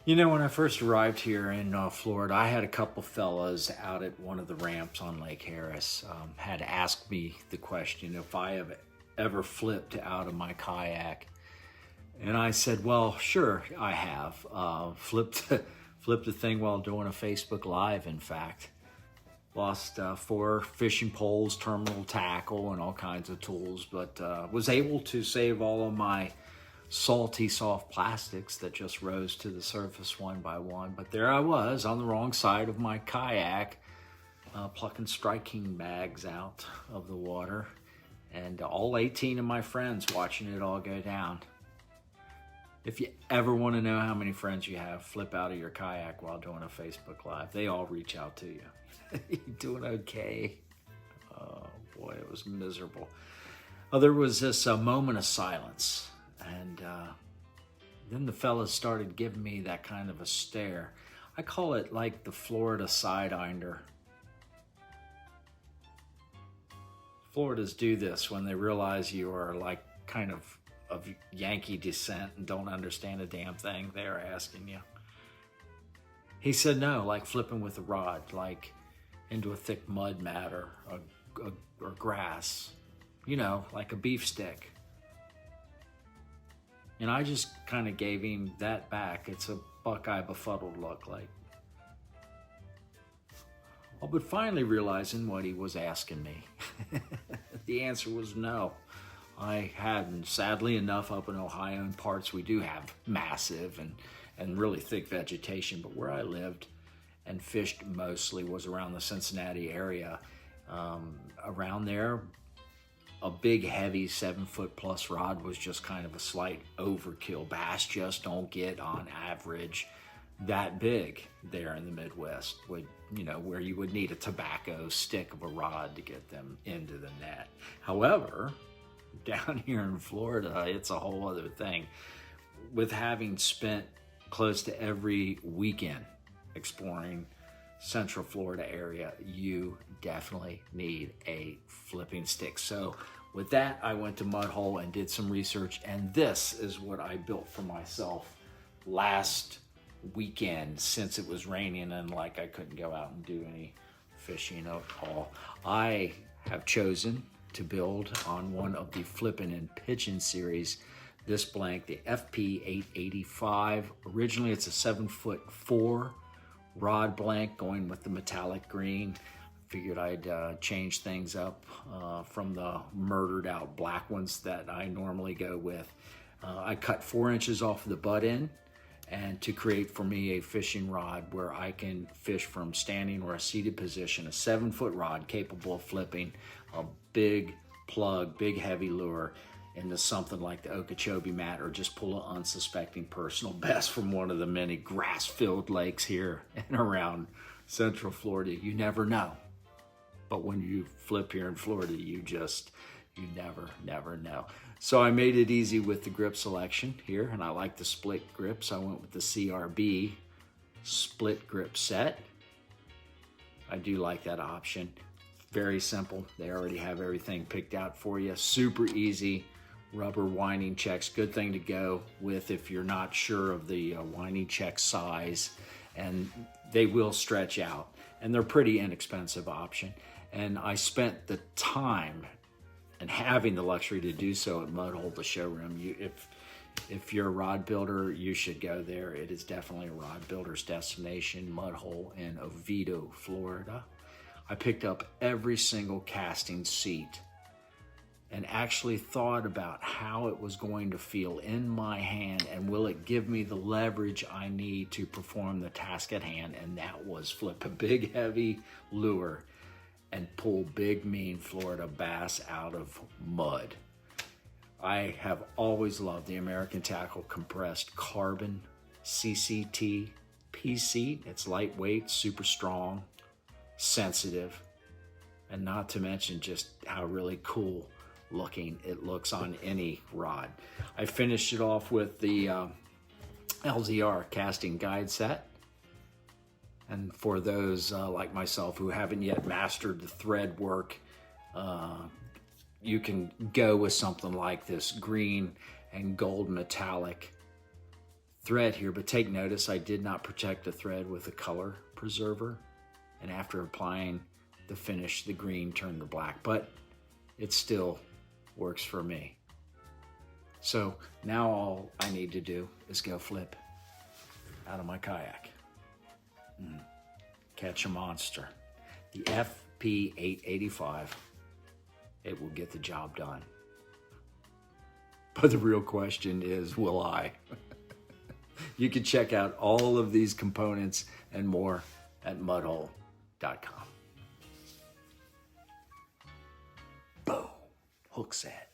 You know, when I first arrived here in Florida, I had a couple fellas out at one of the ramps on Lake Harris had asked me the question if I have ever flipped out of my kayak. And I said, well, sure, I have. Flipped a thing while doing a Facebook Live, in fact. Lost 4 fishing poles, terminal tackle, and all kinds of tools, but was able to save all of my salty soft plastics that just rose to the surface one by one. But there I was on the wrong side of my kayak, plucking striking bags out of the water, and all 18 of my friends watching it all go down. If you ever want to know how many friends you have flip out of your kayak while doing a Facebook Live, they all reach out to you. You doing okay? Oh boy, it was miserable. There was this moment of silence, and then the fellas started giving me that kind of a stare. I call it like the Florida side-inder. Floridas do this when they realize you are like kind of Yankee descent and don't understand a damn thing they're asking you. He said no, like flipping with a rod, like into a thick mud mat or grass, you know, like a beef stick. And I just kind of gave him that back. It's a Buckeye befuddled look, like. Oh, but finally realizing what he was asking me, the answer was no. I hadn't. Sadly enough, up in Ohio, in parts we do have massive and really thick vegetation, but where I lived and fished mostly was around the Cincinnati area. Around there, a big, heavy 7-foot plus rod was just kind of a slight overkill. Bass just don't get, on average, that big there in the Midwest, where you would need a tobacco stick of a rod to get them into the net. However, down here in Florida, it's a whole other thing. With having spent close to every weekend exploring Central Florida area, you definitely need a flipping stick. So with that, I went to Mudhole and did some research, and this is what I built for myself last weekend, since it was raining and like I couldn't go out and do any fishing at all. I have chosen to build on one of the Flippin and Pigeon series, this blank, the FP885. Originally, it's a 7'4" rod blank going with the metallic green. Figured I'd change things up from the murdered out black ones that I normally go with. I cut 4 inches off the butt end, and to create for me a fishing rod where I can fish from standing or a seated position, a 7-foot rod capable of flipping a big plug, big heavy lure into something like the Okeechobee mat, or just pull an unsuspecting personal best from one of the many grass-filled lakes here and around Central Florida. You never know. But when you flip here in Florida, you never know. So I made it easy with the grip selection here, and I like the split grips. I went with the CRB split grip set. I do like that option. Very simple. They already have everything picked out for you. Super easy. Rubber winding checks. Good thing to go with if you're not sure of the winding check size. And they will stretch out. And they're pretty inexpensive option. And I spent the time and having the luxury to do so at Mudhole, the showroom. If you're a rod builder, you should go there. It is definitely a rod builder's destination, Mudhole in Oviedo, Florida. I picked up every single casting seat and actually thought about how it was going to feel in my hand, and will it give me the leverage I need to perform the task at hand, and that was flip a big heavy lure and pull big mean Florida bass out of mud. I have always loved the American Tackle compressed carbon CCT P-seat. It's lightweight, super strong, sensitive, and not to mention just how really cool looking it looks on any rod. I finished it off with the LZR casting guide set. And for those like myself who haven't yet mastered the thread work, you can go with something like this green and gold metallic thread here, but take notice I did not protect the thread with a color preserver. And after applying the finish, the green turned to black, but it still works for me. So now all I need to do is go flip out of my kayak. Catch a monster. The FP885, it will get the job done. But the real question is, will I? You can check out all of these components and more at mudhole.com. Boom. Hook set.